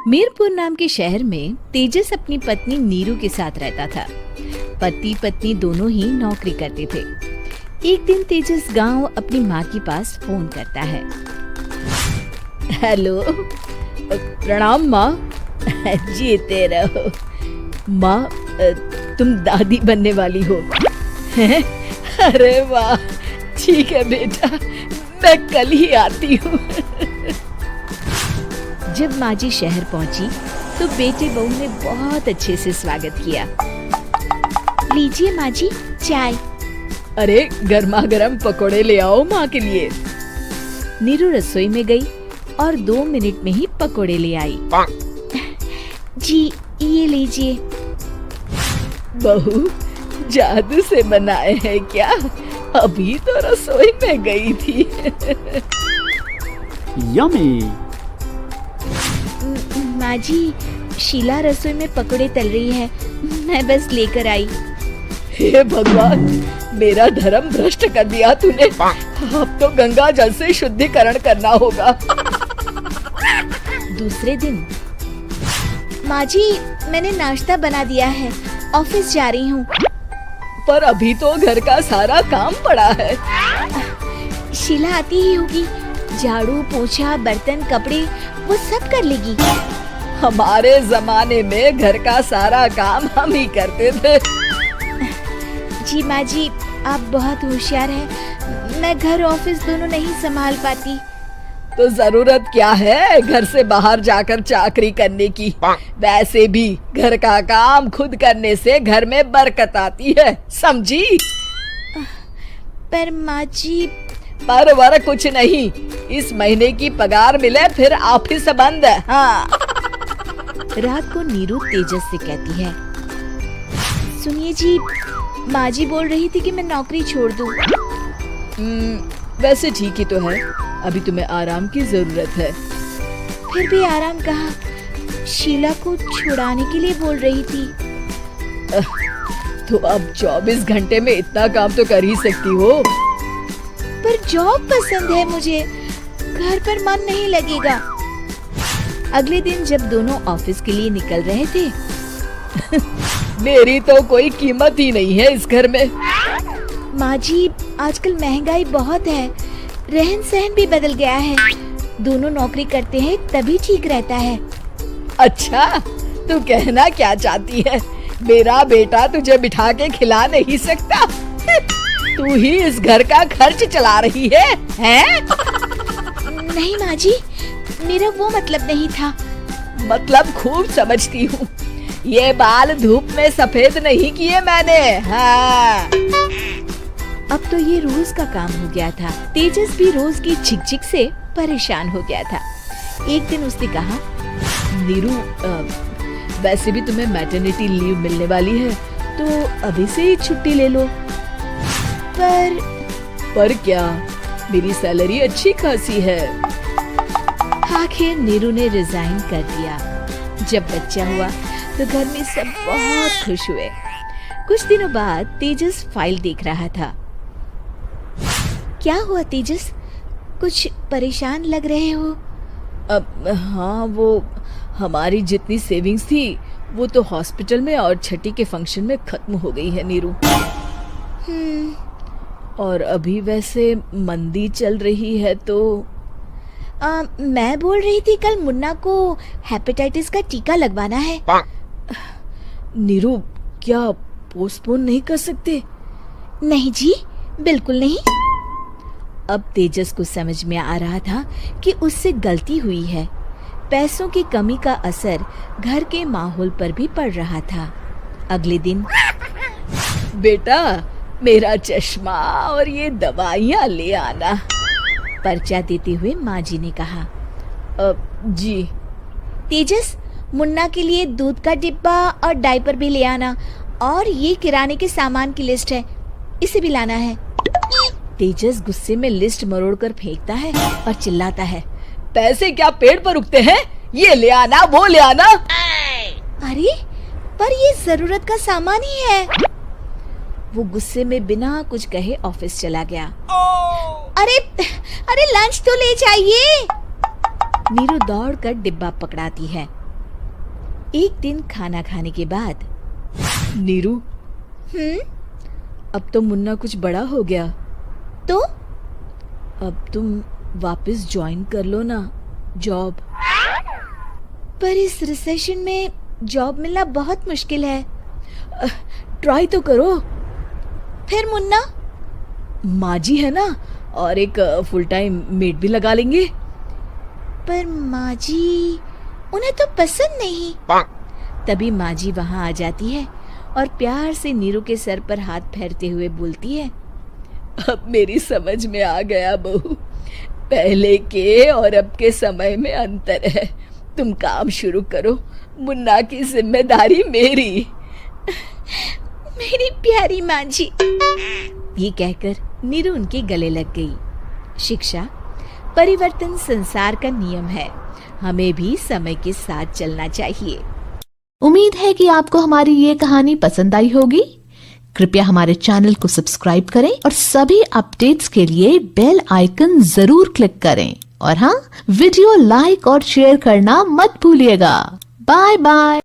मीरपुर नाम के शहर में तेजस अपनी पत्नी नीरू के साथ रहता था। पति पत्नी दोनों ही नौकरी करते थे। एक दिन तेजस गांव अपनी माँ के पास फोन करता है। हेलो, प्रणाम माँ। जीते रहो माँ, तुम दादी बनने वाली हो। अरे वाह, ठीक है बेटा, मैं कल ही आती हूँ। जब माँ जी शहर पहुंची तो बेटे बहू ने बहुत अच्छे से स्वागत किया। लीजिए माँ जी चाय। अरे गर्मा गर्म पकोड़े ले आओ माँ के लिए। नीरू रसोई में गई और 2 मिनट में ही पकोड़े ले आई। जी ये लीजिए। बहू जादू से बनाए हैं क्या? अभी तो रसोई में गई थी। यम्मी। माँ जी, शीला रसोई में पकोड़े तल रही है, मैं बस लेकर आई। हे भगवान, मेरा धर्म भ्रष्ट कर दिया तूने। अब तो गंगा जल से शुद्धिकरण करना होगा। दूसरे दिन, माँ जी मैंने नाश्ता बना दिया है, ऑफिस जा रही हूँ। पर अभी तो घर का सारा काम पड़ा है। शीला आती ही होगी, झाड़ू पोछा बर्तन कपड़े वो सब कर लेगी। हमारे जमाने में घर का सारा काम हम ही करते थे। जी माँ जी, आप बहुत होशियार हैं, मैं घर ऑफिस दोनों नहीं संभाल पाती। तो जरूरत क्या है घर से बाहर जाकर चाकरी करने की? वैसे भी घर का काम खुद करने से घर में बरकत आती है, समझी? पर माँ जी। पर वर कुछ नहीं, इस महीने की पगार मिले फिर ऑफिस बंद है। हाँ। रात को नीरू तेजस से कहती है, सुनिए जी, माँ जी बोल रही थी कि मैं नौकरी छोड़ दूं। वैसे ठीक ही तो है, अभी तुम्हें आराम की जरूरत है। फिर भी आराम कहाँ, शीला को छुड़ाने के लिए बोल रही थी। तो अब 24 घंटे में इतना काम तो कर ही सकती हो। पर जॉब पसंद है मुझे, घर पर मन नहीं लगेगा। अगले दिन जब दोनों ऑफिस के लिए निकल रहे थे, मेरी तो कोई कीमत ही नहीं है इस घर में। माँ जी, आजकल महंगाई बहुत है, रहन सहन भी बदल गया है, दोनों नौकरी करते हैं तभी ठीक रहता है। अच्छा, तू कहना क्या चाहती है? मेरा बेटा तुझे बिठा के खिला नहीं सकता? तू ही इस घर का खर्च चला रही है, हैं? नहीं माँ जी, मेरा वो मतलब नहीं था। मतलब खूब समझती हूँ, ये बाल धूप में सफेद नहीं किए मैंने। हाँ। अब तो ये रोज का काम हो गया था। तेजस भी रोज की झिकझिक से परेशान हो गया था। एक दिन उसने कहा, नीरू, वैसे भी तुम्हें मैटरनिटी लीव मिलने वाली है, तो अभी से ही छुट्टी ले लो। पर क्या, मेरी सैलरी अच्छी खासी है। आखिर नीरू ने रिजाइन कर दिया। जब बच्चा हुआ तो घर में सब बहुत खुश हुए। कुछ दिनों बाद तेजस फाइल देख रहा था। क्या हुआ तेजस, कुछ परेशान लग रहे हो? हाँ, वो हमारी जितनी सेविंग्स थी वो तो हॉस्पिटल में और छठी के फंक्शन में खत्म हो गई है नीरू। और अभी वैसे मंदी चल रही है तो मैं बोल रही थी कल मुन्ना को हेपेटाइटिस का टीका लगवाना है। नीरू, क्या पोस्टपोन नहीं कर सकते? नहीं जी, बिल्कुल नहीं। अब तेजस को समझ में आ रहा था कि उससे गलती हुई है। पैसों की कमी का असर घर के माहौल पर भी पड़ रहा था। अगले दिन, बेटा मेरा चश्मा और ये दवाइयाँ ले आना, पर्चा देते हुए माँ जी ने कहा। जी। तेजस, मुन्ना के लिए दूध का डिब्बा और डायपर भी ले आना, और ये किराने के सामान की लिस्ट है, इसे भी लाना है। तेजस गुस्से में लिस्ट मरोड़कर फेंकता है और चिल्लाता है, पैसे क्या पेड़ पर उगते हैं? ये ले आना, वो ले आना। अरे पर ये जरूरत का सामान ही है। वो गुस्से में बिना कुछ कहे ऑफिस चला गया। अरे लंच तो ले जाइए। नीरू दौड़कर डिब्बा पकड़ाती है। एक दिन खाना खाने के बाद, नीरू, अब तो मुन्ना कुछ बड़ा हो गया, तो अब तुम वापस ज्वाइन कर लो ना जॉब। पर इस रिसेशन में जॉब मिलना बहुत मुश्किल है। ट्राई तो करो। फिर मुन्ना, माँ जी है ना, और एक फुल टाइम मेड भी लगा लेंगे। पर माँ जी, उन्हें तो पसंद नहीं। तभी माँ जी वहाँ आ जाती है और प्यार से नीरू के सर पर हाथ फेरते हुए बोलती है, अब मेरी समझ में आ गया बहू, पहले के और अब के समय में अंतर है। तुम काम शुरू करो, मुन्ना की जिम्मेदारी मेरी। मेरी प्यारी माँ जी। ये कहकर नीरू उनके गले लग गई। शिक्षा, परिवर्तन संसार का नियम है, हमें भी समय के साथ चलना चाहिए। उम्मीद है कि आपको हमारी ये कहानी पसंद आई होगी। कृपया हमारे चैनल को सब्सक्राइब करें और सभी अपडेट्स के लिए बेल आइकन जरूर क्लिक करें। और हाँ, वीडियो लाइक और शेयर करना मत भूलिएगा। Bye bye.